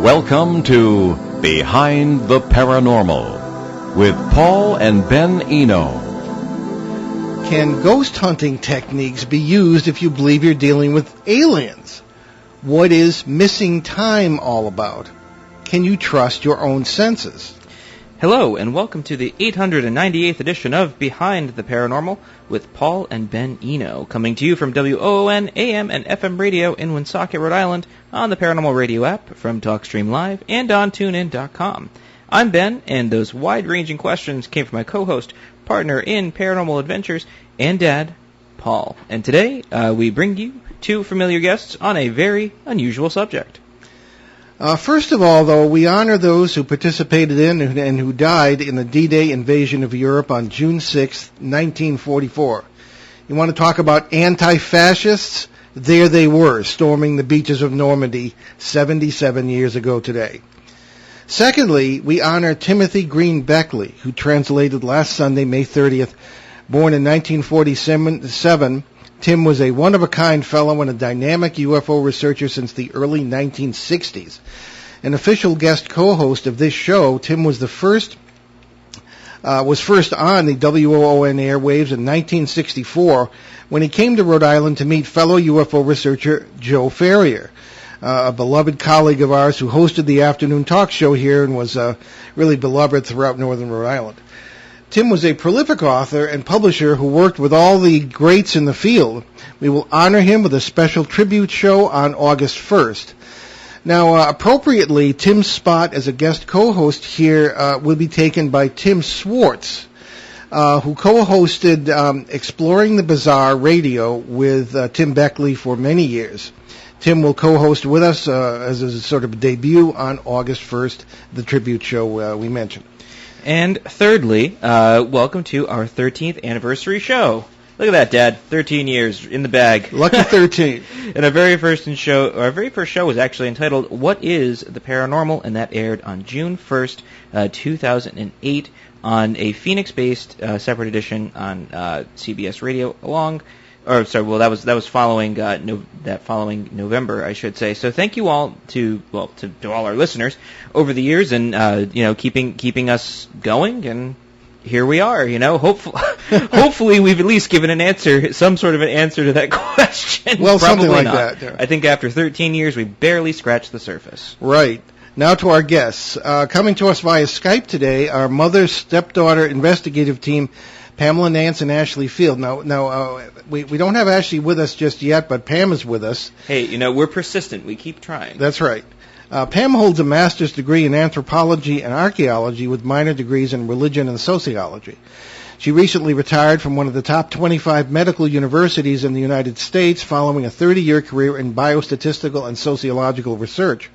Welcome to Behind the Paranormal with Paul and Ben Eno. Can ghost hunting techniques be used if you believe you're dealing with aliens? What is missing time all about? Can you trust your own senses? Hello, and welcome to the 898th edition of Behind the Paranormal with Paul and Ben Eno, coming to you from WOON AM and FM radio in Woonsocket, Rhode Island, on the Paranormal Radio app, from TalkStream Live, and on TuneIn.com. I'm Ben, and those wide-ranging questions came from my co-host, partner in Paranormal Adventures, and Dad, Paul. And today, we bring you two familiar guests on a very unusual subject. First of all, though, we honor those who participated in and who died in the D-Day invasion of Europe on June 6, 1944. You want to talk about anti-fascists? There they were, storming the beaches of Normandy 77 years ago today. Secondly, we honor Timothy Green Beckley, who translated last Sunday, May 30th. Born in 1947, Tim was a one-of-a-kind fellow and a dynamic UFO researcher since the early 1960s. An official guest co-host of this show, Tim was first on the WOON airwaves in 1964 when he came to Rhode Island to meet fellow UFO researcher Joe Ferrier, a beloved colleague of ours who hosted the afternoon talk show here and was really beloved throughout northern Rhode Island. Tim was a prolific author and publisher who worked with all the greats in the field. We will honor him with a special tribute show on August 1st. Now, appropriately, Tim's spot as a guest co-host here will be taken by Tim Swartz, who co-hosted Exploring the Bizarre Radio with Tim Beckley for many years. Tim will co-host with us as a sort of debut on August 1st, the tribute show we mentioned. And thirdly, welcome to our 13th anniversary show. Look at that, Dad. 13 years in the bag. Lucky 13. And our very first show was actually entitled "What Is the Paranormal?" and that aired on June 1st, 2008, on a Phoenix-based separate edition on CBS Radio. That was following that following November, I should say. So thank you all to all our listeners over the years, and keeping us going. And here we are. Hopefully we've at least given some sort of an answer to that question. Well, Probably something like not. that. Yeah. I think after 13 years, we barely scratched the surface. Right. Now to our guests. Coming to us via Skype today, our mother-stepdaughter investigative team, Pamela Nance and Ashley Field. Now, we don't have Ashley with us just yet, but Pam is with us. Hey, we're persistent. We keep trying. That's right. Pam holds a master's degree in anthropology and archaeology with minor degrees in religion and sociology. She recently retired from one of the top 25 medical universities in the United States following a 30-year career in biostatistical and sociological research.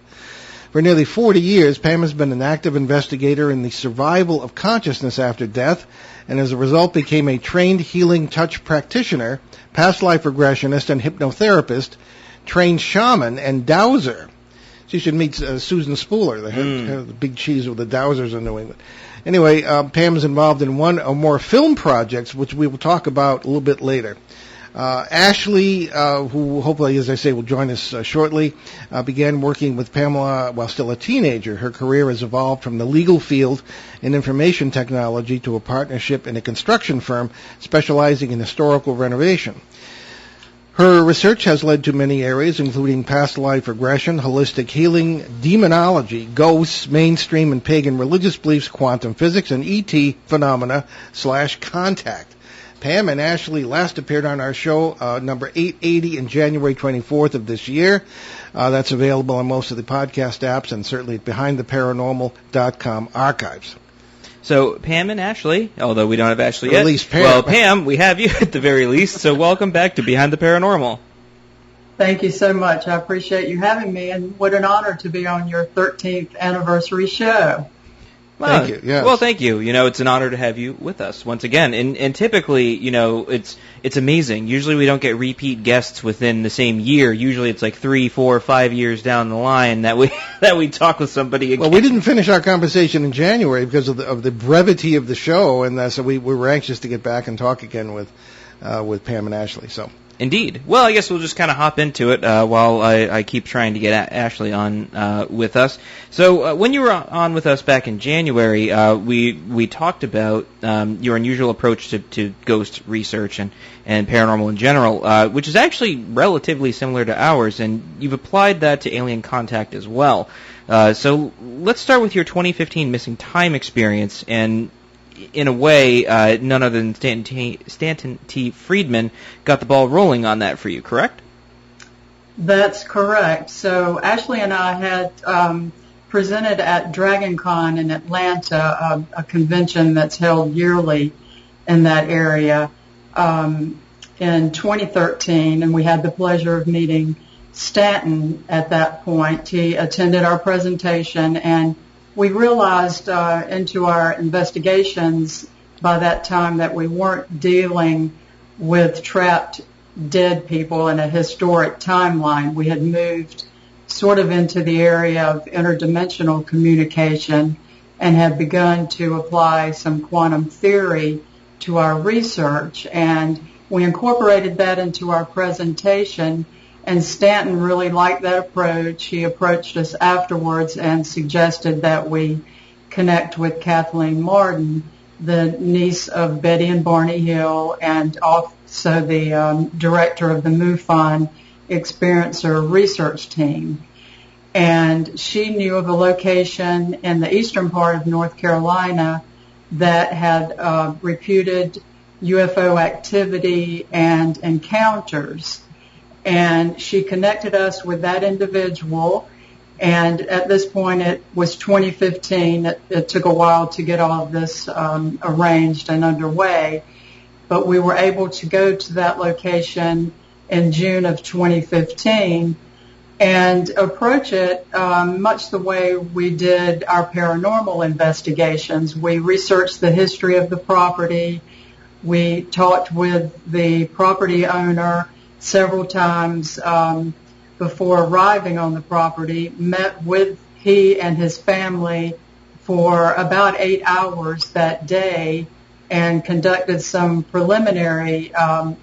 For nearly 40 years, Pam has been an active investigator in the survival of consciousness after death, and as a result became a trained healing touch practitioner, past life regressionist and hypnotherapist, trained shaman, and dowser. She should meet Susan Spooler, the head of the big cheese with the dowsers in New England. Anyway, Pam is involved in one or more film projects, which we will talk about a little bit later. Ashley, who hopefully, as I say, will join us shortly, began working with Pamela while still a teenager. Her career has evolved from the legal field in information technology to a partnership in a construction firm specializing in historical renovation. Her research has led to many areas, including past life regression, holistic healing, demonology, ghosts, mainstream and pagan religious beliefs, quantum physics, and ET phenomena / contact. Pam and Ashley last appeared on our show, number 880, in January 24th of this year. That's available on most of the podcast apps and certainly at BehindTheParanormal.com archives. So, Pam and Ashley, although we don't have Ashley yet. At least Pam. Well, Pam, we have you at the very least, so welcome back to Behind the Paranormal. Thank you so much. I appreciate you having me, and what an honor to be on your 13th anniversary show. Well, thank you. Yes. Well, thank you. It's an honor to have you with us once again. And typically, it's amazing. Usually we don't get repeat guests within the same year. Usually it's like 3, 4, 5 years down the line that we talk with somebody again. Well, we didn't finish our conversation in January because of the brevity of the show, and so we were anxious to get back and talk again with Pam and Ashley. So Indeed. Well, I guess we'll just kind of hop into it while I keep trying to get Ashley on with us. So when you were on with us back in January, we talked about your unusual approach to ghost research and paranormal in general, which is actually relatively similar to ours, and you've applied that to alien contact as well. So let's start with your 2015 missing time experience, and in a way, none other than Stanton T. Friedman got the ball rolling on that for you, correct? That's correct. So Ashley and I had presented at DragonCon in Atlanta, a convention that's held yearly in that area, in 2013, and we had the pleasure of meeting Stanton at that point. He attended our presentation, and we realized into our investigations by that time that we weren't dealing with trapped dead people in a historic timeline. We had moved sort of into the area of interdimensional communication and had begun to apply some quantum theory to our research. And we incorporated that into our presentation, and Stanton really liked that approach. He approached us afterwards and suggested that we connect with Kathleen Martin, the niece of Betty and Barney Hill, and also the director of the MUFON Experiencer research team. And she knew of a location in the eastern part of North Carolina that had reputed UFO activity and encounters. And she connected us with that individual, and at this point it was 2015. It took a while to get all of this arranged and underway, but we were able to go to that location in June of 2015 and approach it much the way we did our paranormal investigations. We researched the history of the property. We talked with the property owner several times before arriving on the property, met with he and his family for about 8 hours that day, and conducted some preliminary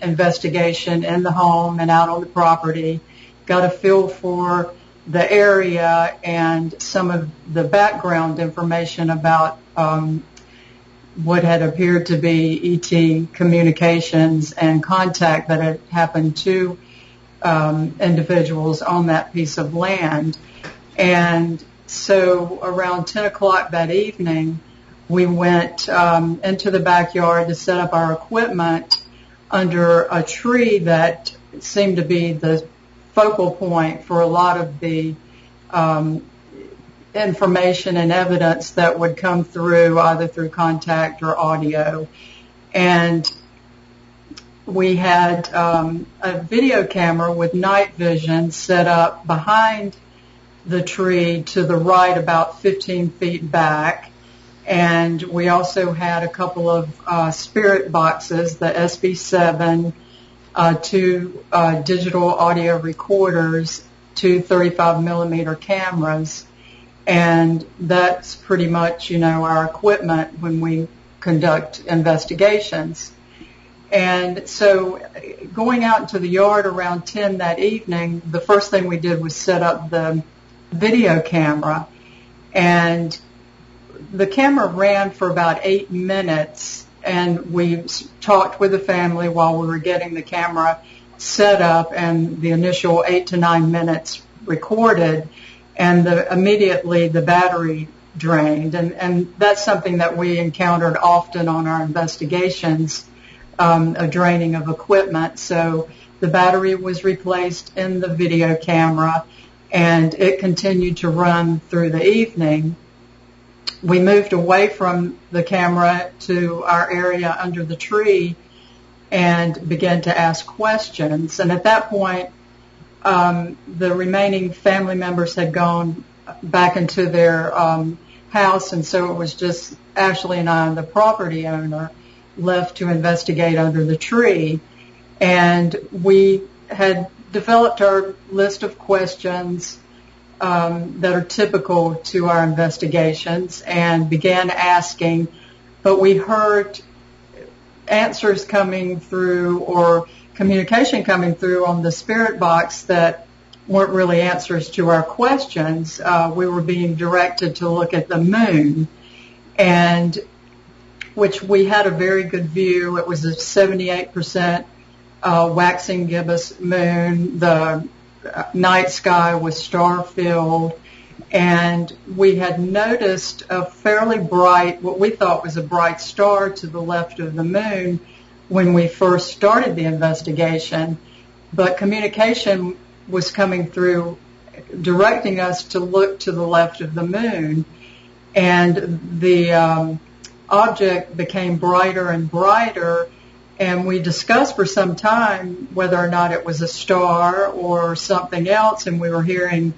investigation in the home and out on the property, got a feel for the area and some of the background information about what had appeared to be ET communications and contact that had happened to individuals on that piece of land. And so around 10 o'clock that evening, we went into the backyard to set up our equipment under a tree that seemed to be the focal point for a lot of the information and evidence that would come through either through contact or audio. And we had a video camera with night vision set up behind the tree to the right about 15 feet back. And we also had a couple of spirit boxes, the SB7, two digital audio recorders, two 35 millimeter cameras. And that's pretty much, our equipment when we conduct investigations. And so going out into the yard around 10 that evening, the first thing we did was set up the video camera. And the camera ran for about 8 minutes, and we talked with the family while we were getting the camera set up, and the initial 8 to 9 minutes recorded. And immediately the battery drained. And that's something that we encountered often on our investigations, a draining of equipment. So the battery was replaced in the video camera, and it continued to run through the evening. We moved away from the camera to our area under the tree and began to ask questions. And at that point, the remaining family members had gone back into their house, and so it was just Ashley and I and the property owner left to investigate under the tree. And we had developed our list of questions that are typical to our investigations and began asking, but we heard answers coming through or communication coming through on the spirit box that weren't really answers to our questions. We were being directed to look at the moon, and which we had a very good view. It was a 78% waxing gibbous moon. The night sky was star-filled, and we had noticed a fairly bright, what we thought was a bright star to the left of the moon when we first started the investigation, but communication was coming through directing us to look to the left of the moon, and the object became brighter and brighter, and we discussed for some time whether or not it was a star or something else, and we were hearing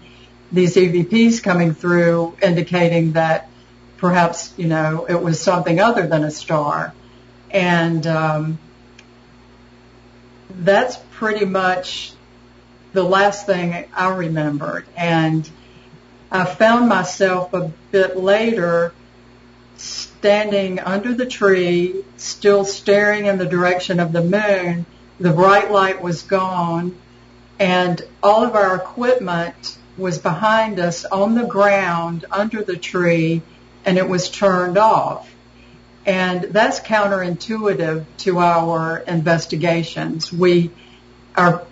these EVPs coming through indicating that perhaps, it was something other than a star. And that's pretty much the last thing I remembered. And I found myself a bit later standing under the tree, still staring in the direction of the moon. The bright light was gone, and all of our equipment was behind us on the ground under the tree, and it was turned off. And that's counterintuitive to our investigations. Our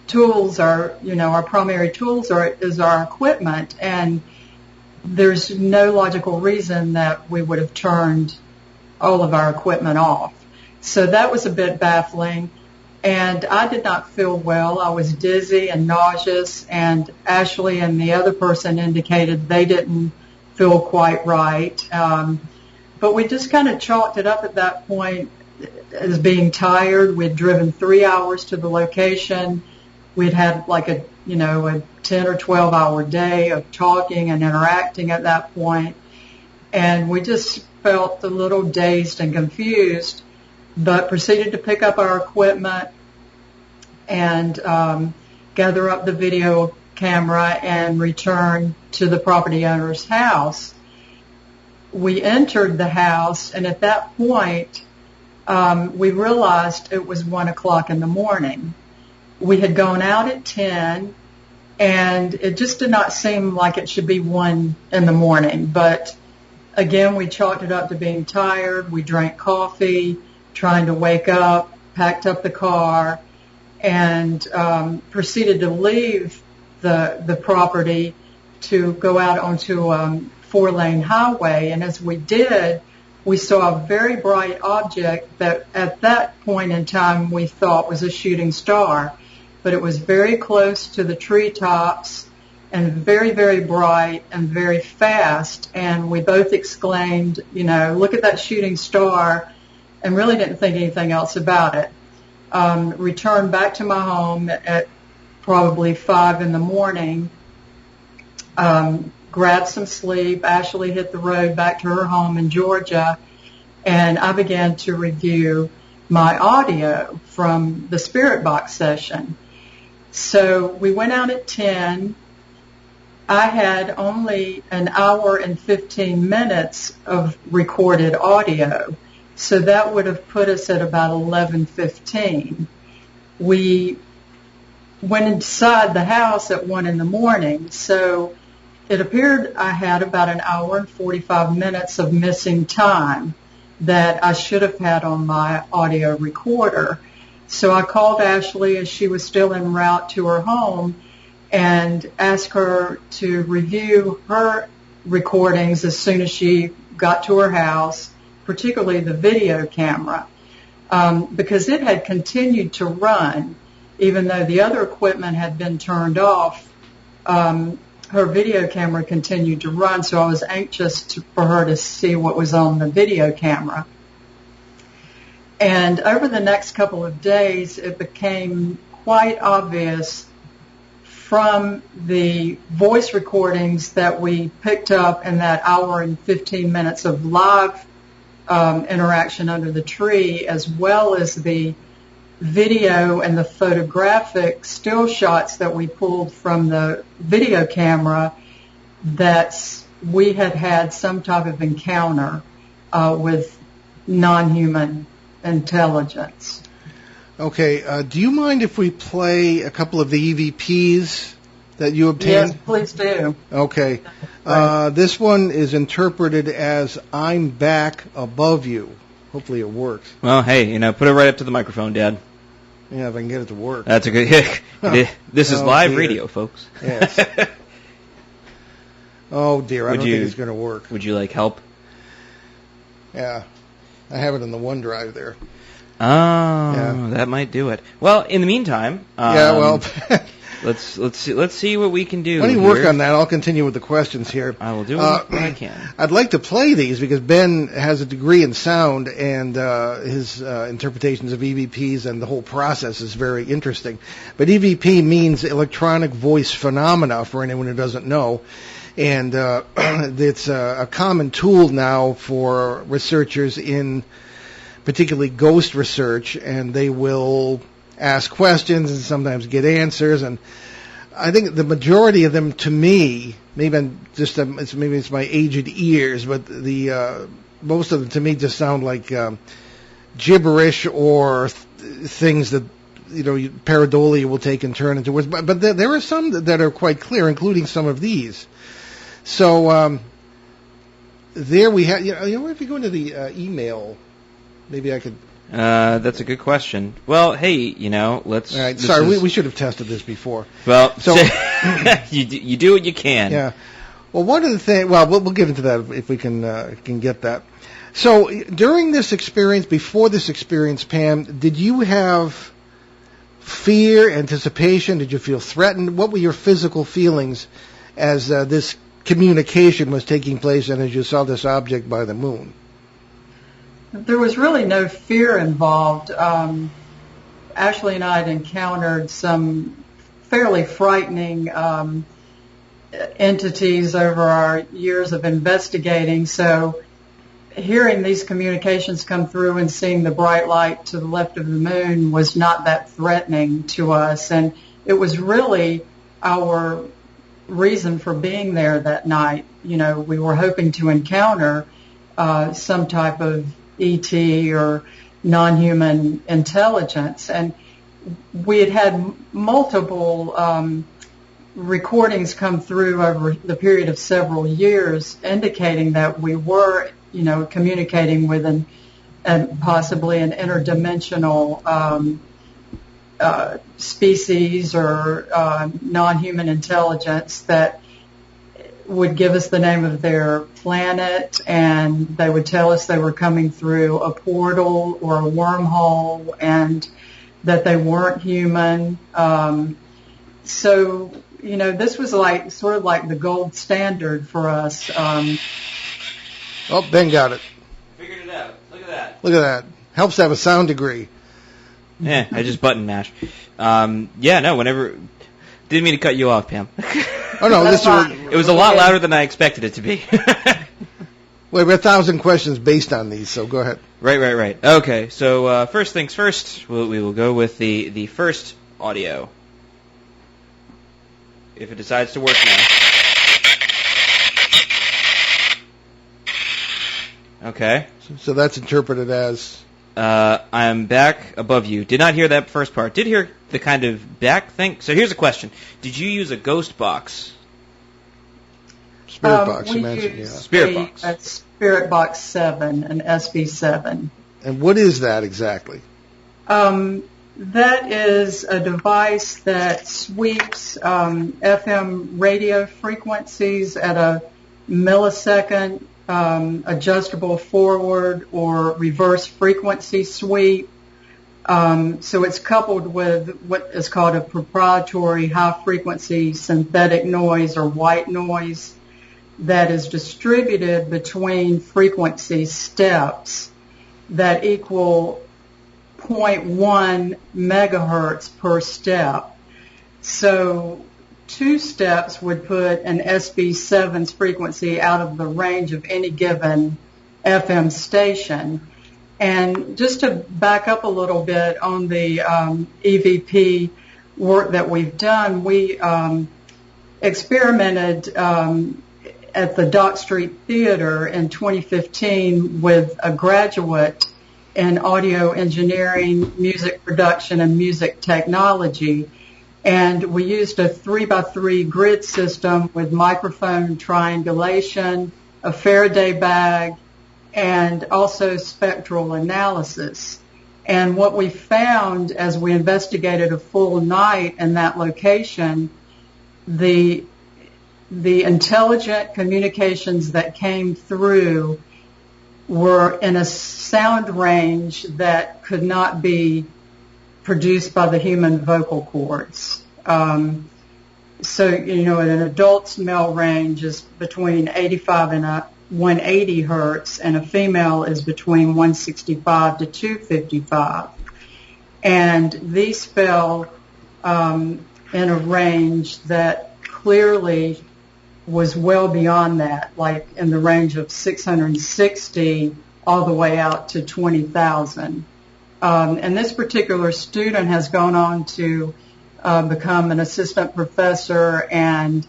tools are, our primary tools is our equipment, and there's no logical reason that we would have turned all of our equipment off. So that was a bit baffling, and I did not feel well. I was dizzy and nauseous, and Ashley and the other person indicated they didn't feel quite right. But we just kind of chalked it up at that point as being tired. We'd driven 3 hours to the location. We'd had like a 10 or 12 hour day of talking and interacting at that point. And we just felt a little dazed and confused, but proceeded to pick up our equipment and gather up the video camera and return to the property owner's house. We entered the house, and at that point, we realized it was 1 o'clock in the morning. We had gone out at 10, and it just did not seem like it should be 1 in the morning. But again, we chalked it up to being tired. We drank coffee, trying to wake up, packed up the car, and proceeded to leave the property to go out onto a 4-lane highway. And as we did, we saw a very bright object that at that point in time we thought was a shooting star. But it was very close to the treetops and very, very bright and very fast. And we both exclaimed, look at that shooting star, and really didn't think anything else about it. Returned back to my home at probably 5 in the morning, grabbed some sleep. Ashley hit the road back to her home in Georgia, and I began to review my audio from the Spirit Box session. So we went out at 10. I had only an hour and 15 minutes of recorded audio, so that would have put us at about 11:15. We went inside the house at 1 in the morning, so it appeared I had about an hour and 45 minutes of missing time that I should have had on my audio recorder. So I called Ashley as she was still en route to her home and asked her to review her recordings as soon as she got to her house, particularly the video camera, because it had continued to run even though the other equipment had been turned off. Her video camera continued to run, so I was anxious for her to see what was on the video camera. And over the next couple of days, it became quite obvious from the voice recordings that we picked up in that hour and 15 minutes of live interaction under the tree, as well as the video and the photographic still shots that we pulled from the video camera, that we had had some type of encounter with non-human intelligence. Okay, do you mind if we play a couple of the EVPs that you obtained? Yes, please do. Okay. This one is interpreted as "I'm back above you." Hopefully it works. Well, hey, put it right up to the microphone, Dad. Yeah, if I can get it to work. That's a good. This is live radio, folks. Yes. Oh dear, I don't think it's going to work. Would you like help? Yeah, I have it in the OneDrive there. Oh, yeah. That might do it. Well, in the meantime, let's see what we can do. Why don't you work on that? I'll continue with the questions here. I will do what I can. I'd like to play these because Ben has a degree in sound, and his interpretations of EVPs and the whole process is very interesting. But EVP means electronic voice phenomena for anyone who doesn't know. And it's a common tool now for researchers in particularly ghost research, and they will ask questions and sometimes get answers. And I think the majority of them, to me, maybe it's my aged ears, but the most of them to me just sound like gibberish or things that pareidolia will take and turn into words. But there are some that are quite clear, including some of these. So there we have. If you go into the email, maybe I could. That's a good question. Well, hey, let's. All right. Sorry, we should have tested this before. Well, so you do what you can. Yeah. Well, one of the things. Well, we'll get into that if we can get that. So during this experience, before this experience, Pam, did you have fear, anticipation? Did you feel threatened? What were your physical feelings as this communication was taking place and as you saw this object by the moon? There was really no fear involved. Ashley and I had encountered some fairly frightening entities over our years of investigating, so hearing these communications come through and seeing the bright light to the left of the moon was not that threatening to us, and it was really our reason for being there that night. We were hoping to encounter some type of ET or non-human intelligence, and we had multiple recordings come through over the period of several years indicating that we were, communicating with possibly an interdimensional species or non-human intelligence that would give us the name of their planet, and they would tell us they were coming through a portal or a wormhole and that they weren't human. So, this was sort of like the gold standard for us. Ben got it. Figured it out. Look at that. Look at that. Helps to have a sound degree. Yeah, I just button mash. Whenever. Didn't mean to cut you off, Pam. Oh no, it was a lot louder than I expected it to be. We have 1,000 questions based on these, so go ahead. Right. Okay, so first things first, we will go with the first audio. If it decides to work now. Okay. So that's interpreted as... I'm back above you. Did not hear that first part. Did hear the kind of back thing. So here's a question. Did you use a ghost box? Spirit box, you mentioned, yeah. Spirit box. A Spirit Box 7, an SB7. And what is that exactly? That is a device that sweeps FM radio frequencies at a millisecond, adjustable forward or reverse frequency sweep. So it's coupled with what is called a proprietary high-frequency synthetic noise or white noise that is distributed between frequency steps that equal 0.1 megahertz per step. So 2 steps would put an SB7's frequency out of the range of any given FM station. And just to back up a little bit on the EVP work that we've done, we experimented at the Dock Street Theater in 2015 with a graduate in audio engineering, music production, and music technology. And we used a 3x3 grid system with microphone triangulation, a Faraday bag, and also spectral analysis. And what we found as we investigated a full night in that location, the intelligent communications that came through were in a sound range that could not be produced by the human vocal cords. So, an adult's male range is between 85 and 180 hertz, and a female is between 165 to 255. And these fell in a range that clearly was well beyond that, like in the range of 660 all the way out to 20,000. And this particular student has gone on to become an assistant professor and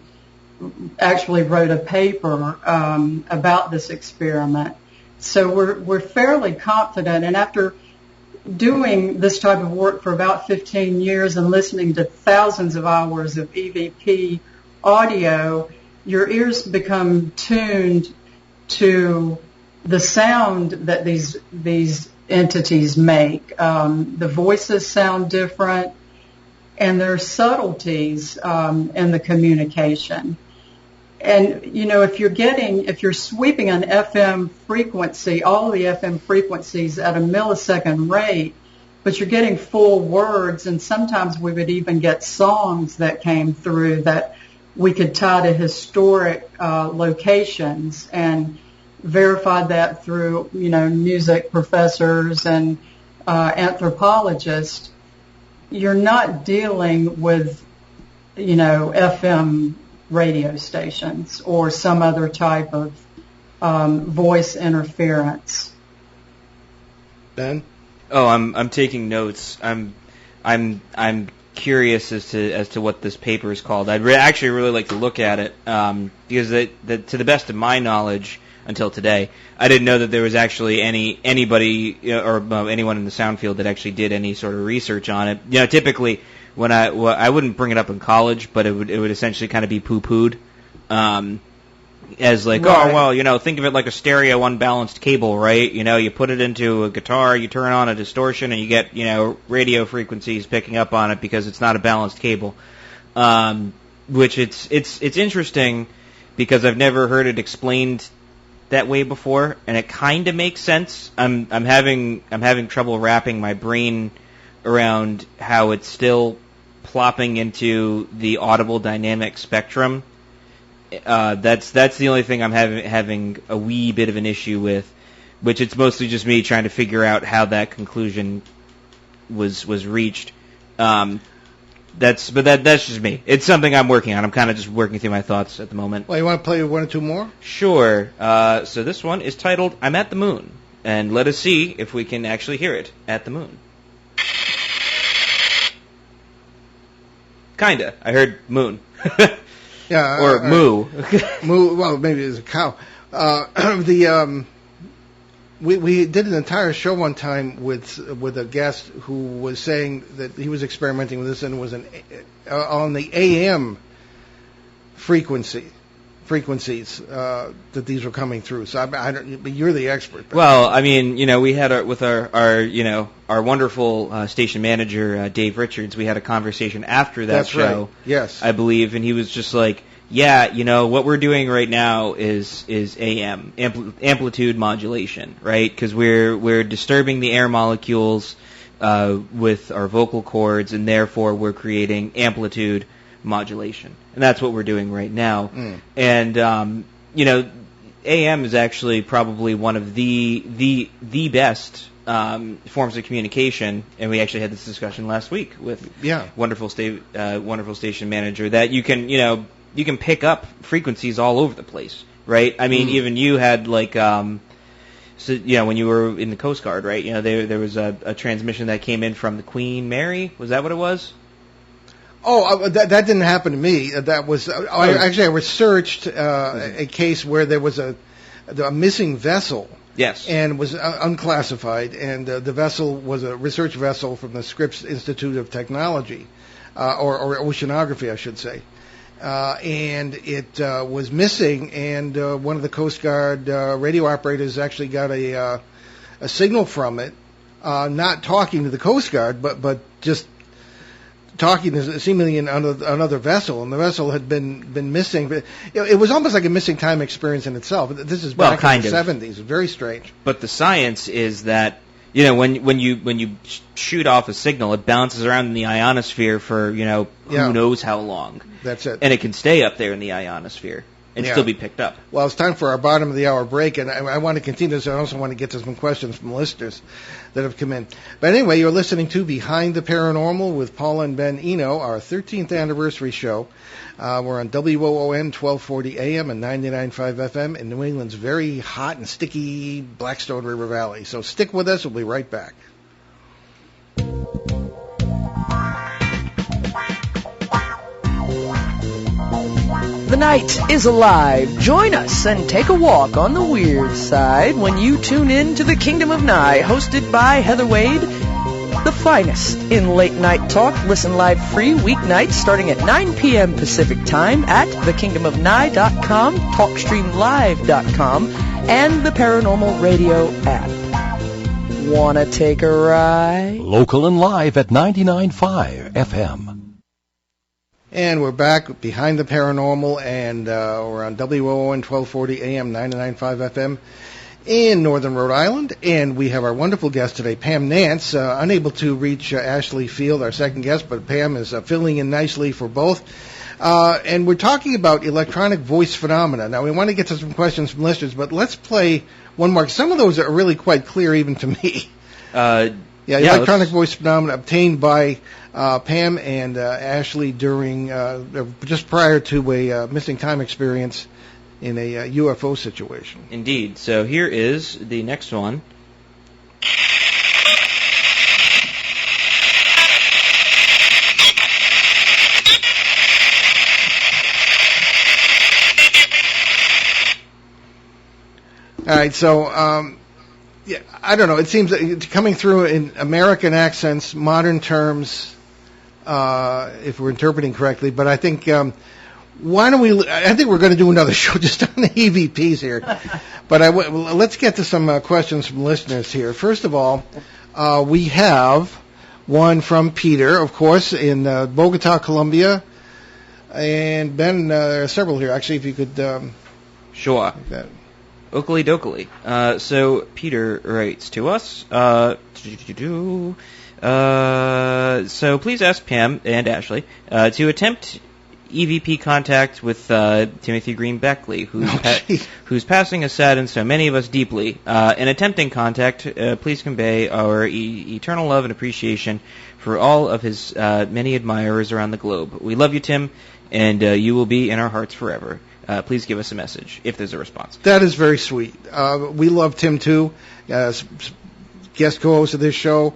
actually wrote a paper about this experiment. So we're fairly confident, and after doing this type of work for about 15 years and listening to thousands of hours of EVP audio, your ears become tuned to the sound that these entities make. The voices sound different, and there are subtleties in the communication. And, if you're sweeping an FM frequency, all of the FM frequencies at a millisecond rate, but you're getting full words, and sometimes we would even get songs that came through that we could tie to historic locations, and verified that through, music professors and anthropologists. You're not dealing with, FM radio stations or some other type of voice interference. Ben? Oh, I'm taking notes. I'm curious as to what this paper is called. I'd actually really like to look at it because to the best of my knowledge, until today, I didn't know that there was actually anybody or anyone in the sound field that actually did any sort of research on it. Typically when I wouldn't bring it up in college, but it would essentially kind of be poo-pooed as like, right. Oh well, think of it like a stereo unbalanced cable, right? You put it into a guitar, you turn on a distortion, and you get radio frequencies picking up on it because it's not a balanced cable. Which it's interesting because I've never heard it explained that way before, and it kind of makes sense. I'm having trouble wrapping my brain around how it's still plopping into the audible dynamic spectrum. That's the only thing I'm having a wee bit of an issue with, which it's mostly just me trying to figure out how that conclusion was reached. That's just me. It's something I'm working on. I'm kind of just working through my thoughts at the moment. Well, you want to play one or two more? Sure. So this one is titled "I'm at the Moon," and let us see if we can actually hear it at the moon. Kinda. I heard moon. Yeah. Or moo. Moo. Well, maybe it's a cow. We did an entire show one time with a guest who was saying that he was experimenting with this and it was on the AM frequencies that these were coming through. So I don't. But you're the expert. Well, I mean, we had our wonderful station manager Dave Richards. We had a conversation after that That's show. Right. Yes, I believe, and he was just like, yeah, what we're doing right now is AM amplitude modulation, right? Because we're disturbing the air molecules with our vocal cords, and therefore we're creating amplitude modulation, and that's what we're doing right now. And AM is actually probably one of the best forms of communication, and we actually had this discussion last week with wonderful station manager that you can pick up frequencies all over the place, right? I mean, even you had like, when you were in the Coast Guard, right? There was a transmission that came in from the Queen Mary. Was that what it was? Oh, that didn't happen to me. That was I researched a case where there was a missing vessel Yes. And was unclassified, and the vessel was a research vessel from the Scripps Institute of Technology, or Oceanography, I should say. And it was missing, and one of the Coast Guard radio operators actually got a signal from it, not talking to the Coast Guard, but just talking to seemingly another vessel, and the vessel had been missing. But it was almost like a missing time experience in itself. This is back in the 70s. Very strange. But the science is that, when you shoot off a signal, it bounces around in the ionosphere for, who knows how long. That's it. And it can stay up there in the ionosphere and still be picked up. Well, it's time for our bottom of the hour break, and I want to continue this. I also want to get to some questions from listeners that have come in. But anyway, you're listening to Behind the Paranormal with Paul and Ben Eno, our 13th anniversary show. We're on WOON 1240 AM and 99.5 FM in New England's very hot and sticky Blackstone River Valley. So stick with us. We'll be right back. The night is alive. Join us and take a walk on the weird side when you tune in to The Kingdom of Nye, hosted by Heather Wade, the finest in late night talk. Listen live free weeknights starting at 9 p.m. Pacific Time at thekingdomofnye.com, talkstreamlive.com, and the Paranormal Radio app. Wanna take a ride? Local and live at 99.5 FM. And we're back behind the paranormal, and we're on WOON 1240 AM, 99.5 FM in Northern Rhode Island. And we have our wonderful guest today, Pam Nance, unable to reach Ashley Field, our second guest, but Pam is filling in nicely for both. And we're talking about electronic voice phenomena. Now, we want to get to some questions from listeners, but let's play one more. Some of those are really quite clear even to me. Electronic voice phenomena obtained by Pam and Ashley during just prior to a missing time experience in a UFO situation. Indeed. So here is the next one. All right, so I don't know. It seems that it's coming through in American accents, modern terms, if we're interpreting correctly. But I think why don't we? I think we're going to do another show just on the EVPs here. But let's get to some questions from listeners here. First of all, we have one from Peter, of course, in Bogota, Colombia, and Ben. There are several here. Actually, if you could. Sure. Like that. Oakley dokley. So Peter writes to us. So please ask Pam and Ashley to attempt EVP contact with Timothy Green Beckley, whose passing has saddened so many of us deeply. In attempting contact, please convey our eternal love and appreciation for all of his many admirers around the globe. We love you, Tim, and you will be in our hearts forever. Please give us a message if there's a response. That is very sweet. We love Tim, too. Guest co-host of this show.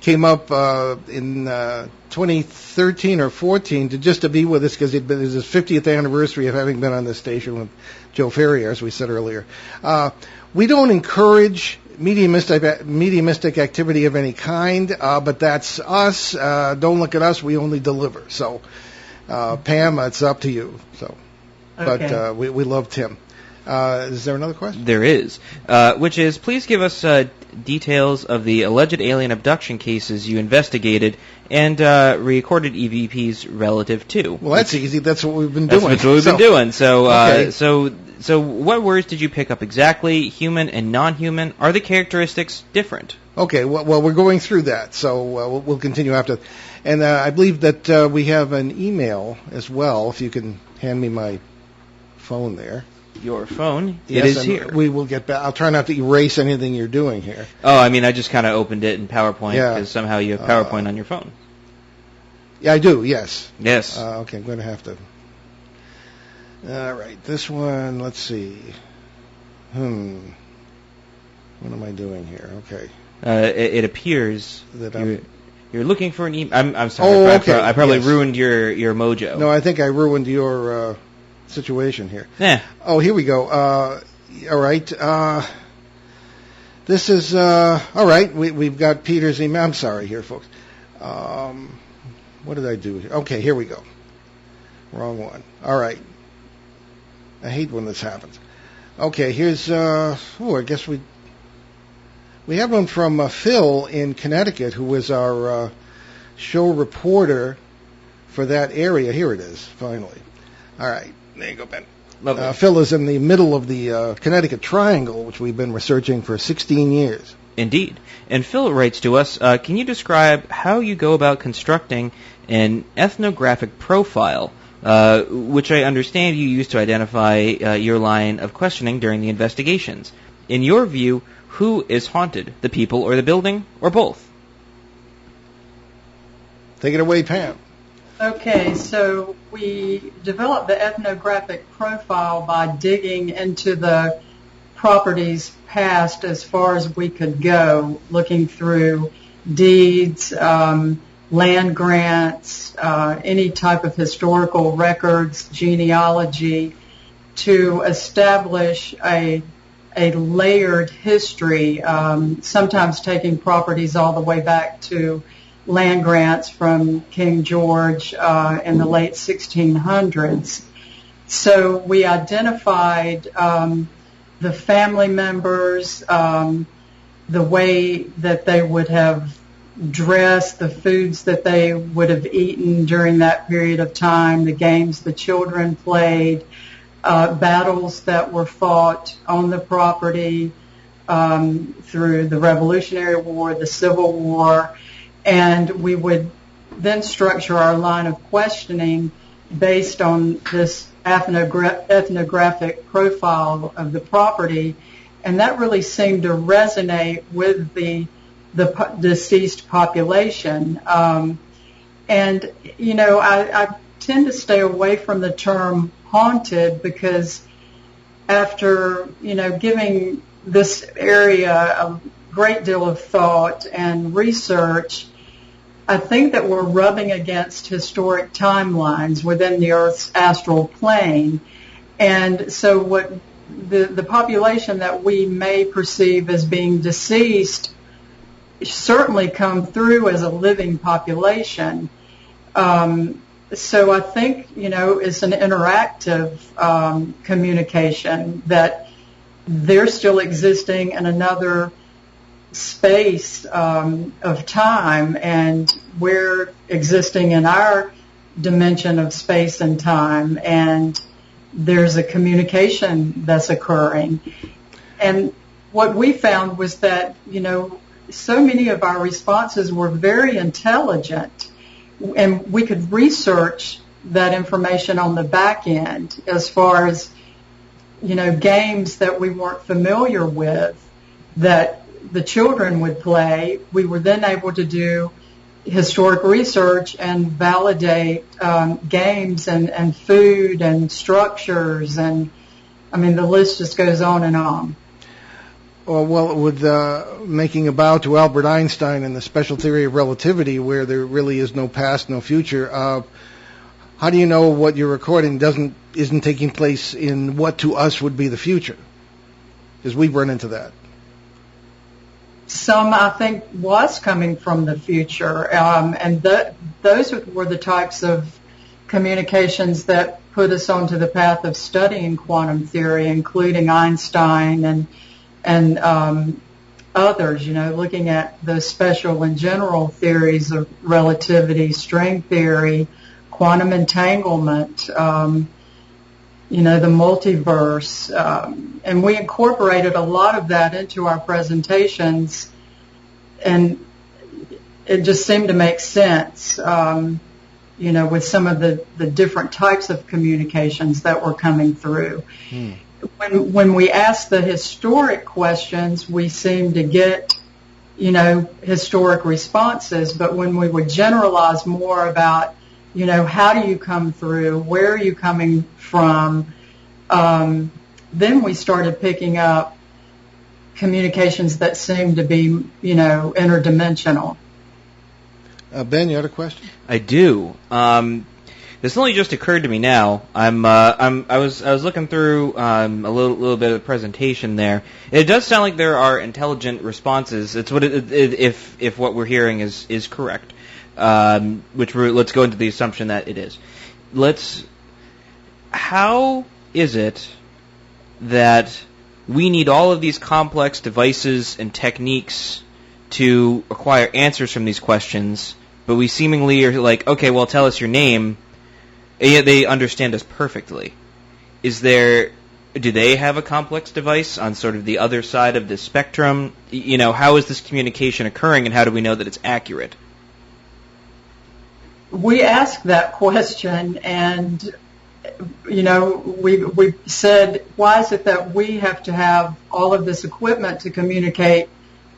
Came up in 2013 or 14 to be with us because it was his 50th anniversary of having been on this station with Joe Ferrier, as we said earlier. We don't encourage mediumistic activity of any kind, but that's us. Don't look at us. We only deliver. So, Pam, it's up to you. So. Okay. But we love Tim. Is there another question? There is, which is, please give us details of the alleged alien abduction cases you investigated and recorded EVPs relative to. Well, that's easy. That's what we've been doing. That's what we've been doing. So, okay. So what words did you pick up exactly? Human and non-human? Are the characteristics different? Okay. Well, we're going through that, so we'll continue after. And I believe that we have an email as well. If you can hand me my phone there. Your phone? Yes, it is here. We will get back. I'll try not to erase anything you're doing here. Oh, I mean, I just kind of opened it in PowerPoint because somehow you have PowerPoint on your phone. Yeah, I do, yes. Yes. Okay, I'm going to have to. All right, this one, let's see. What am I doing here? Okay. It appears that you're looking for an email. I'm sorry. Oh, okay. I probably ruined your mojo. No, I think I ruined your situation here. Yeah. Oh, here we go. All right. This is, all right, we've got Peter's email. I'm sorry here, folks. What did I do here? Okay, here we go. Wrong one. All right. I hate when this happens. Okay, here's, I guess we have one from Phil in Connecticut, who was our show reporter for that area. Here it is, finally. All right, there you go, Ben. Phil is in the middle of the Connecticut Triangle, which we've been researching for 16 years. Indeed. And Phil writes to us, can you describe how you go about constructing an ethnographic profile, which I understand you use to identify your line of questioning during the investigations? In your view, who is haunted, the people or the building, or both? Take it away, Pam. Okay, so we developed the ethnographic profile by digging into the property's past as far as we could go, looking through deeds, land grants, any type of historical records, genealogy, to establish a layered history, sometimes taking properties all the way back to land grants from King George in the late 1600s. So we identified the family members, the way that they would have dressed, the foods that they would have eaten during that period of time, the games the children played, battles that were fought on the property through the Revolutionary War, the Civil War, and we would then structure our line of questioning based on this ethnographic profile of the property, and that really seemed to resonate with the deceased population. And, you know, I tend to stay away from the term haunted because after, you know, giving this area a great deal of thought and research, I think that we're rubbing against historic timelines within the Earth's astral plane. And so what the population that we may perceive as being deceased certainly come through as a living population. So I think, you know, it's an interactive communication that they're still existing in another space of time, and we're existing in our dimension of space and time, and there's a communication that's occurring. And what we found was that, you know, so many of our responses were very intelligent, and we could research that information on the back end as far as, you know, games that we weren't familiar with that the children would play. We were then able to do historic research and validate games and food and structures, and I mean the list just goes on and on. Well, with making a bow to Albert Einstein and the special theory of relativity, where there really is no past, no future, how do you know what you're recording isn't taking place in what to us would be the future? Because we've run into that. Some, I think, was coming from the future, and those were the types of communications that put us onto the path of studying quantum theory, including Einstein and others, you know, looking at the special and general theories of relativity, string theory, quantum entanglement, you know, the multiverse, and we incorporated a lot of that into our presentations, and it just seemed to make sense, you know, with some of the different types of communications that were coming through. When we asked the historic questions, we seemed to get, you know, historic responses, but when we would generalize more about, you know, how do you come through, where are you coming from, then we started picking up communications that seemed to be, you know, interdimensional. Ben, you had a question? I do. This only just occurred to me now. I was looking through a little bit of the presentation there. It does sound like there are intelligent responses. It's what if what we're hearing is correct. Let's go into the assumption that it is. How is it that we need all of these complex devices and techniques to acquire answers from these questions, but we seemingly are like, okay, well, tell us your name, and yet they understand us perfectly? Do they have a complex device on sort of the other side of the spectrum? How is this communication occurring, and how do we know that it's accurate? We asked that question, and we said, why is it that we have to have all of this equipment to communicate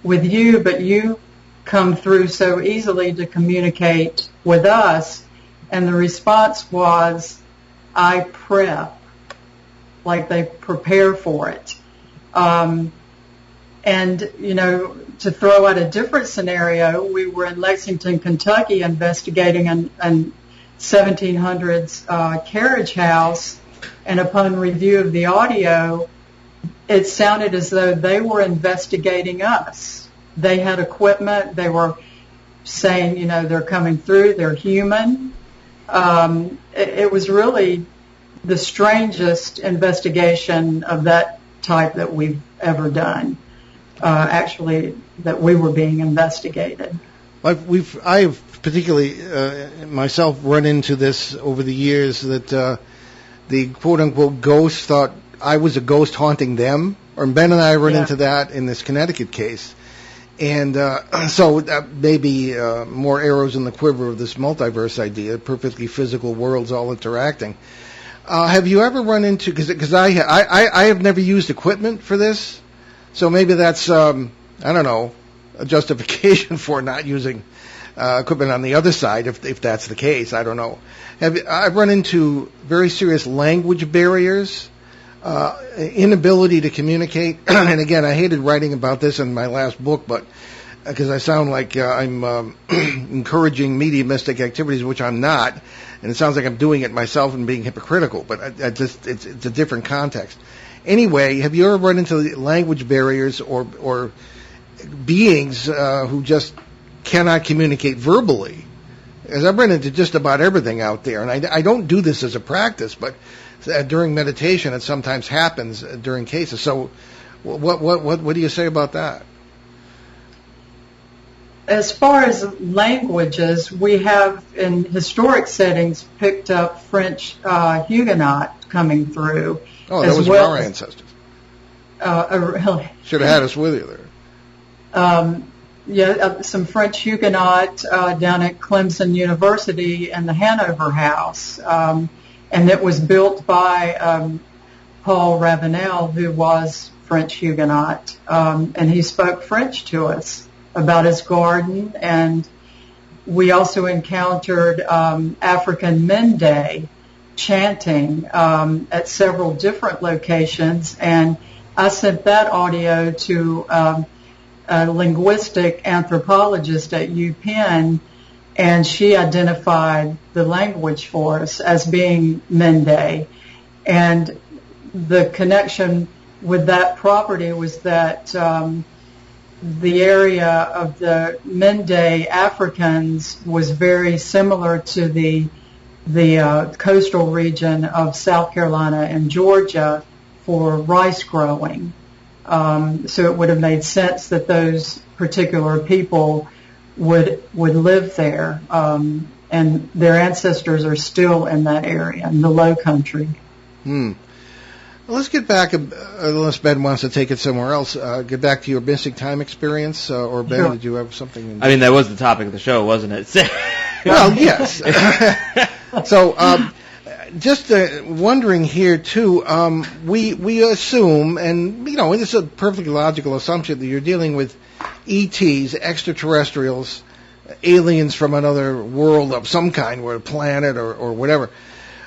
with you, but you come through so easily to communicate with us? And the response was, I prep, like they prepare for it. To throw out a different scenario, we were in Lexington, Kentucky, investigating an 1700s carriage house, and upon review of the audio, it sounded as though they were investigating us. They had equipment. They were saying, they're coming through. They're human. It was really the strangest investigation of that type that we've ever done. Actually, that we were being investigated. I have particularly myself run into this over the years, that the quote-unquote ghost thought I was a ghost haunting them. Or Ben and I run into that in this Connecticut case. And so that may be more arrows in the quiver of this multiverse idea, perfectly physical worlds all interacting. Have you ever run into, because I have never used equipment for this, so maybe that's, I don't know, a justification for not using equipment on the other side, if that's the case. I don't know. I've run into very serious language barriers, inability to communicate. And again, I hated writing about this in my last book, but because I sound like I'm encouraging mediumistic activities, which I'm not, and it sounds like I'm doing it myself and being hypocritical, but it's a different context. Anyway, have you ever run into language barriers or beings who just cannot communicate verbally? Because I've run into just about everything out there, and I don't do this as a practice, but during meditation it sometimes happens during cases. So what do you say about that? As far as languages, we have in historic settings picked up French Huguenot coming through. Oh, that was our ancestors. Really? Should have had us with you there. Some French Huguenot down at Clemson University and the Hanover House. And it was built by Paul Ravenel, who was French Huguenot. And he spoke French to us about his garden. And we also encountered African Mende chanting at several different locations. And I sent that audio to a linguistic anthropologist at UPenn, and she identified the language for us as being Mende. And the connection with that property was that the area of the Mende Africans was very similar to the coastal region of South Carolina and Georgia for rice growing. So it would have made sense that those particular people would live there, and their ancestors are still in that area, in the Low Country. Well, let's get back, unless Ben wants to take it somewhere else, get back to your missing time experience, or Ben, Sure. Did you have something? I mean, that was the topic of the show, wasn't it? Well, yes. So, just wondering here too. We assume, and this is a perfectly logical assumption, that you're dealing with ETs, extraterrestrials, aliens from another world of some kind, or a planet, or whatever.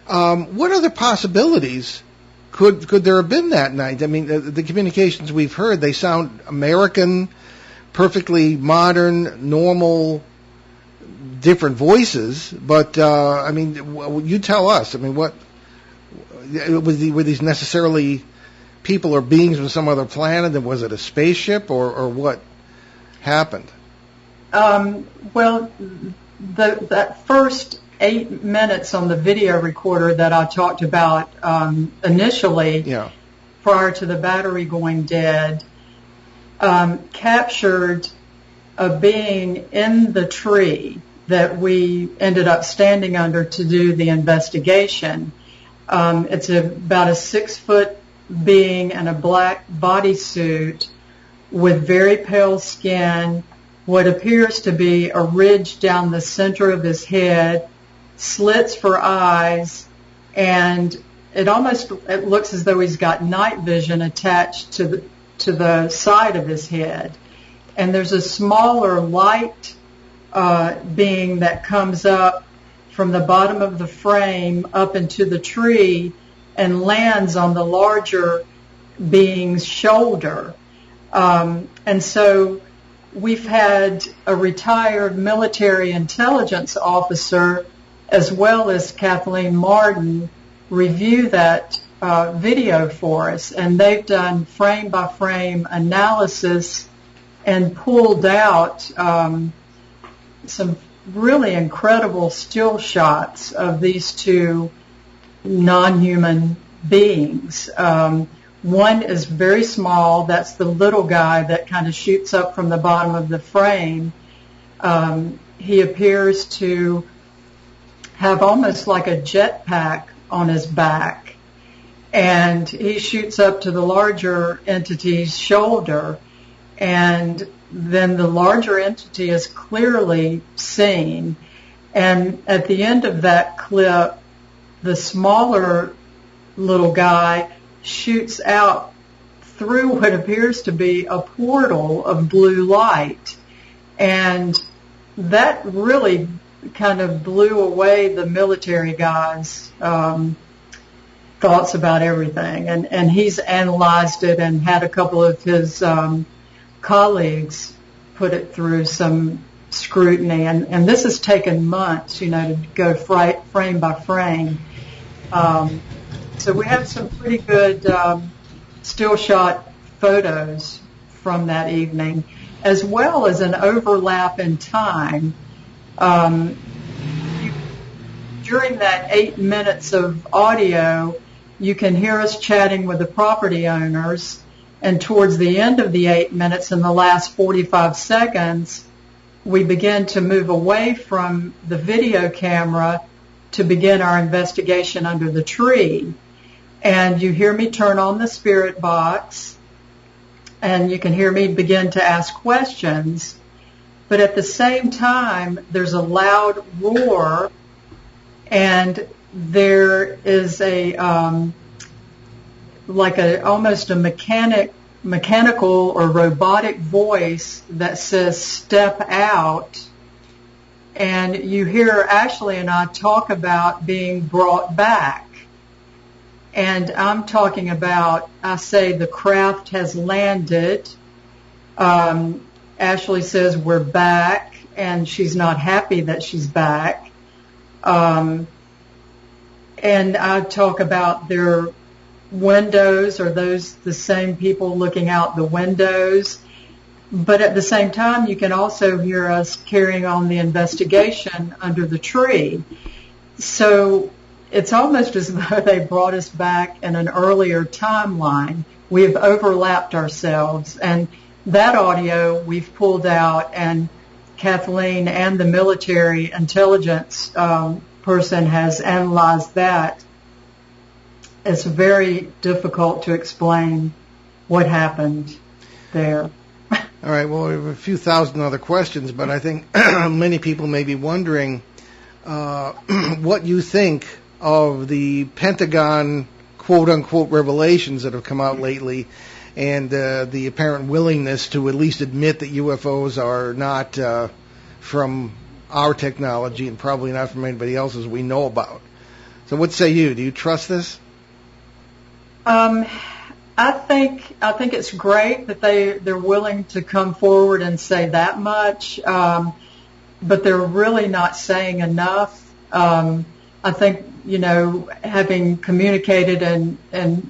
What other possibilities could there have been that night? I mean, the communications we've heard, they sound American, perfectly modern, normal, different voices, but I mean, you tell us. I mean, what were these necessarily people or beings from some other planet? And was it a spaceship, or what happened? Well, that first 8 minutes on the video recorder that I talked about initially, prior to the battery going dead, captured a being in the tree that we ended up standing under to do the investigation. It's about a 6-foot being in a black bodysuit with very pale skin, what appears to be a ridge down the center of his head, slits for eyes, and it looks as though he's got night vision attached to the side of his head. And there's a smaller light being that comes up from the bottom of the frame up into the tree and lands on the larger being's shoulder. And so we've had a retired military intelligence officer as well as Kathleen Martin review that video for us, and they've done frame-by-frame analysis and pulled out some really incredible still shots of these two non-human beings. One is very small. That's the little guy that kind of shoots up from the bottom of the frame. He appears to have almost like a jetpack on his back, and he shoots up to the larger entity's shoulder, and then the larger entity is clearly seen. And at the end of that clip, the smaller little guy shoots out through what appears to be a portal of blue light. And that really kind of blew away the military guy's thoughts about everything. And he's analyzed it and had a couple of his colleagues put it through some scrutiny. And this has taken months, to go frame by frame. So we have some pretty good still shot photos from that evening, as well as an overlap in time. During that 8 minutes of audio, you can hear us chatting with the property owners, and towards the end of the 8 minutes, in the last 45 seconds, we begin to move away from the video camera to begin our investigation under the tree. And you hear me turn on the spirit box, and you can hear me begin to ask questions. But at the same time, there's a loud roar, and there is almost a mechanical or robotic voice that says, "Step out." And you hear Ashley and I talk about being brought back. And I'm talking about, I say the craft has landed. Ashley says we're back, and she's not happy that she's back. And I talk about their windows, are those the same people looking out the windows? But at the same time, you can also hear us carrying on the investigation under the tree. So it's almost as though they brought us back in an earlier timeline. We have overlapped ourselves, and that audio we've pulled out, and Kathleen and the military intelligence person has analyzed that. It's very difficult to explain what happened there. All right, well, we have a few thousand other questions, but I think many people may be wondering what you think of the Pentagon quote-unquote revelations that have come out lately, and the apparent willingness to at least admit that UFOs are not from our technology and probably not from anybody else's we know about. So what say you? Do you trust this? I think it's great that they're willing to come forward and say that much. but they're really not saying enough. I think, having communicated and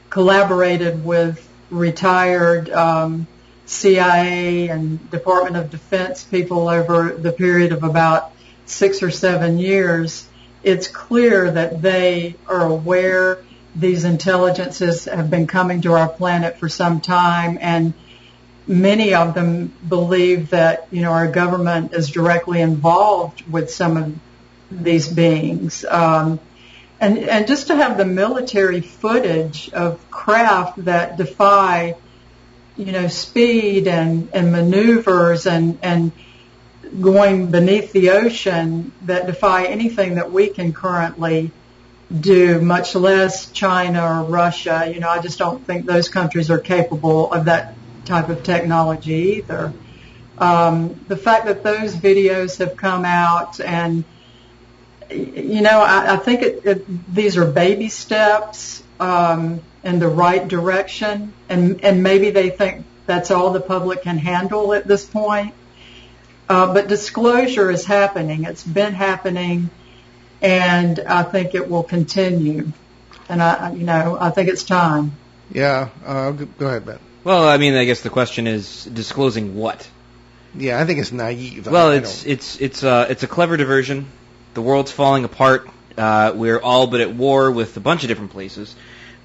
collaborated with retired CIA and Department of Defense people over the period of about 6 or 7 years, it's clear that they are aware these intelligences have been coming to our planet for some time, and many of them believe that, our government is directly involved with some of these beings. And just to have the military footage of craft that defy, speed and maneuvers and going beneath the ocean that defy anything that we can currently do, much less China or Russia. I just don't think those countries are capable of that type of technology either. The fact that those videos have come out, and I think these are baby steps in the right direction, and maybe they think that's all the public can handle at this point. But disclosure is happening. It's been happening, and I think it will continue. And I think it's time. Yeah. Go ahead, Ben. Well, I guess the question is disclosing what? Yeah, I think it's naive. Well, it's a clever diversion. The world's falling apart. We're all but at war with a bunch of different places.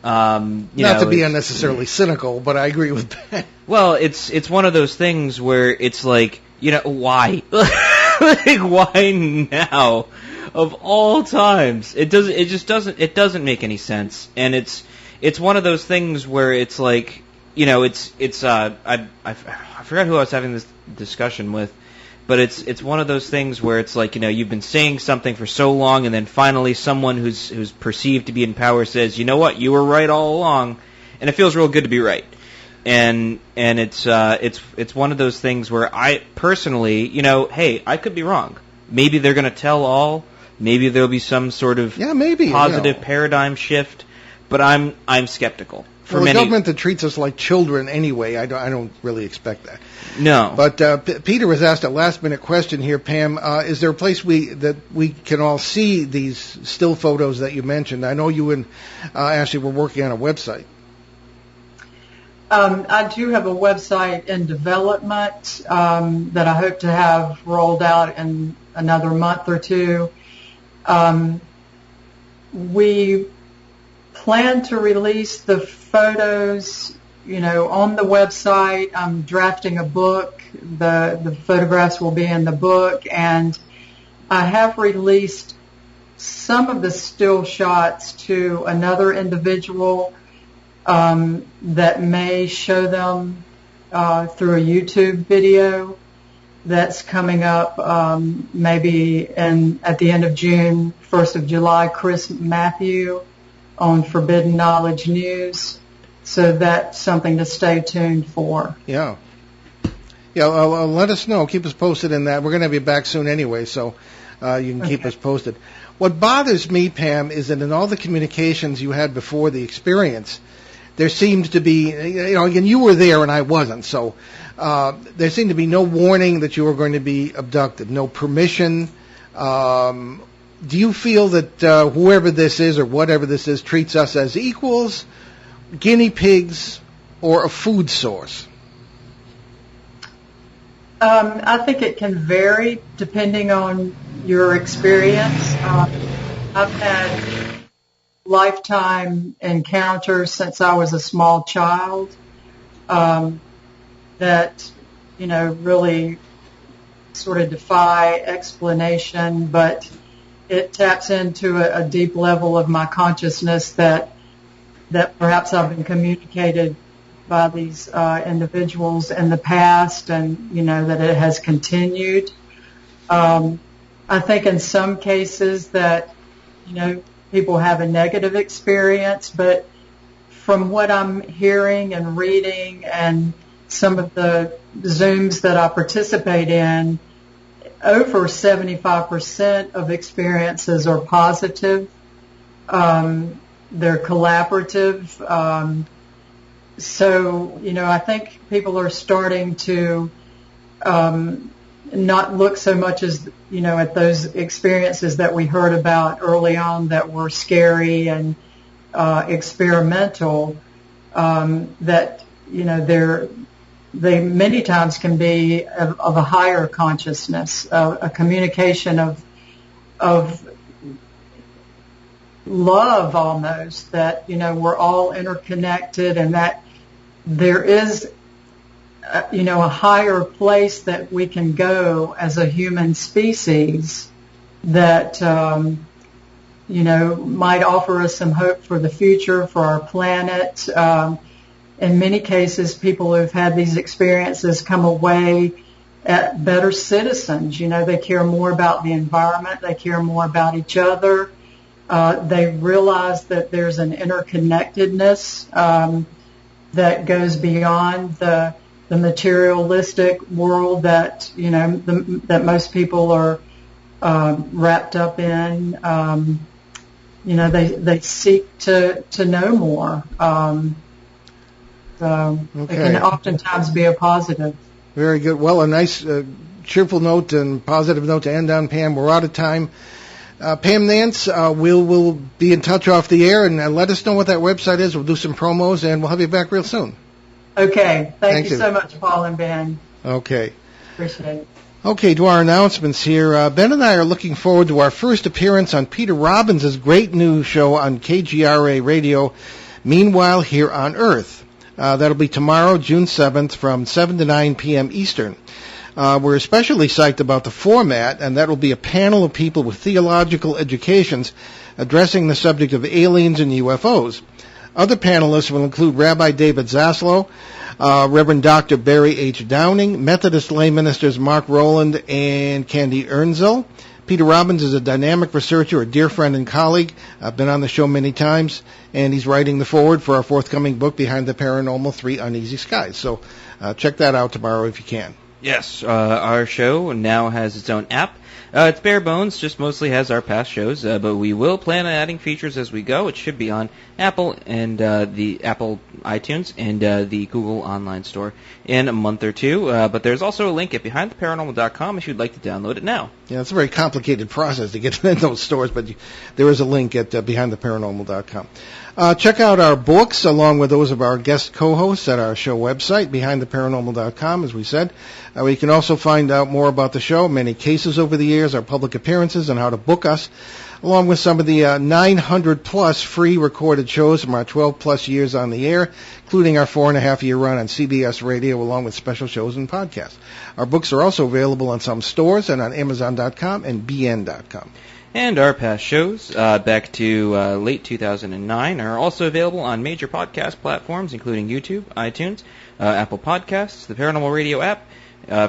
Not to be unnecessarily cynical, but I agree with Ben. Well, it's one of those things where it's like, why? Like, why now? Of all times, it doesn't make any sense, and it's one of those things where it's like, I forgot who I was having this discussion with, but it's one of those things where it's like, you've been saying something for so long, and then finally someone who's perceived to be in power says, you know what, you were right all along, and it feels real good to be right. And it's one of those things where I personally, hey, I could be wrong. Maybe they're going to tell all. Maybe there'll be some sort of positive paradigm shift. But I'm skeptical. For a government that treats us like children anyway, I don't really expect that. No. But Peter was asked a last-minute question here, Pam. Is there a place that we can all see these still photos that you mentioned? I know you and Ashley were working on a website. I do have a website in development that I hope to have rolled out in another month or two. We plan to release the photos, on the website. I'm drafting a book. The photographs will be in the book, and I have released some of the still shots to another individual that may show them through a YouTube video that's coming up maybe at the end of June, 1st of July, Chris Matthew on Forbidden Knowledge News. So that's something to stay tuned for. Yeah. Yeah, let us know. Keep us posted in that. We're going to have you back soon anyway, so you can keep us posted. What bothers me, Pam, is that in all the communications you had before the experience, there seems to be, again, you were there and I wasn't, so there seemed to be no warning that you were going to be abducted, no permission. Do you feel that whoever this is or whatever this is treats us as equals, guinea pigs, or a food source? I think it can vary depending on your experience. I've had lifetime encounters since I was a small child that, really sort of defy explanation, but it taps into a deep level of my consciousness that perhaps I've been communicated by these individuals in the past, and that it has continued. I think in some cases that people have a negative experience, but from what I'm hearing and reading and some of the Zooms that I participate in, over 75% of experiences are positive. They're collaborative. So, I think people are starting to not look so much as, at those experiences that we heard about early on that were scary and experimental, that, they many times can be of a higher consciousness, a communication of love almost, that, we're all interconnected, and that there is, a higher place that we can go as a human species that, might offer us some hope for the future, for our planet. In many cases, people who've had these experiences come away better citizens. They care more about the environment. They care more about each other. They realize that there's an interconnectedness that goes beyond the materialistic world that, that most people are wrapped up in. They seek to know more. So it can oftentimes be a positive. Very good. Well, a nice cheerful note and positive note to end on, Pam. We're out of time. Pam Nance, we'll be in touch off the air, and let us know what that website is. We'll do some promos, and we'll have you back real soon. Okay. Thank you so much, Paul and Ben. Okay. Appreciate it. Okay, to our announcements here. Ben and I are looking forward to our first appearance on Peter Robbins' great new show on KGRA Radio, Meanwhile Here on Earth. That'll be tomorrow, June 7th, from 7 to 9 p.m. Eastern. We're especially psyched about the format, and that will be a panel of people with theological educations addressing the subject of aliens and UFOs. Other panelists will include Rabbi David Zaslow, Reverend Dr. Barry H. Downing, Methodist lay ministers Mark Rowland and Candy Ernzel. Peter Robbins is a dynamic researcher, a dear friend and colleague. I've been on the show many times, and he's writing the foreword for our forthcoming book, Behind the Paranormal, 3 Uneasy Skies. So check that out tomorrow if you can. Yes, our show now has its own app. It's bare bones, just mostly has our past shows, but we will plan on adding features as we go. It should be on Apple and the Apple iTunes and the Google Online Store in a month or two. But there's also a link at BehindTheParanormal.com if you'd like to download it now. Yeah, it's a very complicated process to get in those stores, but there is a link at BehindTheParanormal.com. Check out our books along with those of our guest co-hosts at our show website, BehindTheParanormal.com, as we said. You can also find out more about the show, many cases over the years, our public appearances, and how to book us, along with some of the 900-plus free recorded shows from our 12-plus years on the air, including our 4.5-year run on CBS Radio, along with special shows and podcasts. Our books are also available on some stores and on Amazon.com and BN.com. And our past shows, back to late 2009, are also available on major podcast platforms, including YouTube, iTunes, Apple Podcasts, the Paranormal Radio app,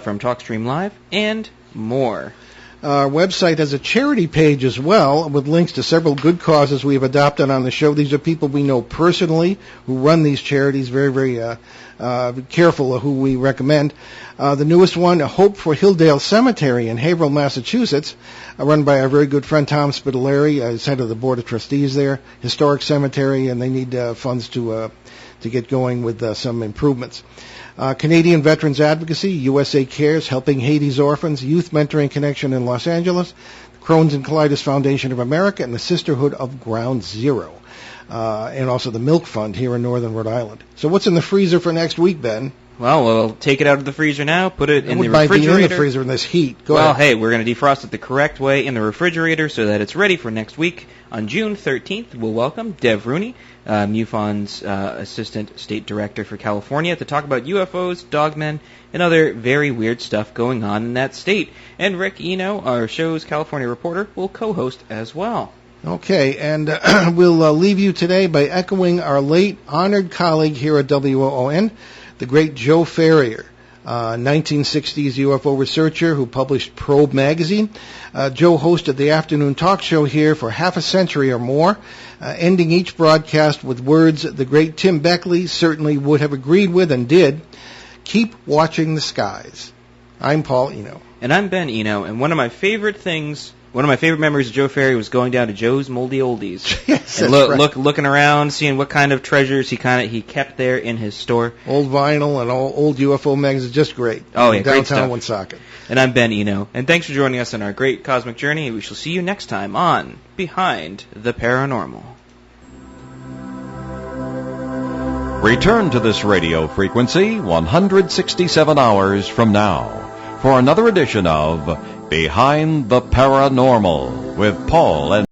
from TalkStream Live, and more. Our website has a charity page as well, with links to several good causes we have adopted on the show. These are people we know personally who run these charities, very, very careful of who we recommend. The newest one, Hope for Hilldale Cemetery in Haverhill, Massachusetts, run by our very good friend Tom Spitaleri, he's head of the Board of Trustees there. Historic cemetery, and they need funds to get going with some improvements. Canadian Veterans Advocacy, USA Cares, Helping Haiti's Orphans, Youth Mentoring Connection in Los Angeles, the Crohn's and Colitis Foundation of America, and the Sisterhood of Ground Zero, and also the Milk Fund here in Northern Rhode Island. So what's in the freezer for next week, Ben? Well, we'll take it out of the freezer now, put it in the refrigerator. It might be in the freezer in this heat. Go ahead. Hey, we're going to defrost it the correct way in the refrigerator so that it's ready for next week. On June 13th, we'll welcome Dev Rooney, MUFON's Assistant State Director for California, to talk about UFOs, dogmen, and other very weird stuff going on in that state. And Rick Eno, our show's California reporter, will co-host as well. Okay, and we'll leave you today by echoing our late honored colleague here at WOON, the great Joe Ferrier, 1960s UFO researcher who published Probe magazine. Joe hosted the afternoon talk show here for half a century or more, ending each broadcast with words the great Tim Beckley certainly would have agreed with and did. Keep watching the skies. I'm Paul Eno. And I'm Ben Eno, and one of my favorite memories of Joe Ferry was going down to Joe's Moldy Oldies. Yes, and that's right. looking around, seeing what kind of treasures he kept there in his store. Old vinyl and old UFO magazines, just great. Oh, yeah, great downtown stuff. Woonsocket. And I'm Ben Eno, and thanks for joining us on our great cosmic journey. We shall see you next time on Behind the Paranormal. Return to this radio frequency 167 hours from now for another edition of Behind the Paranormal with Paul and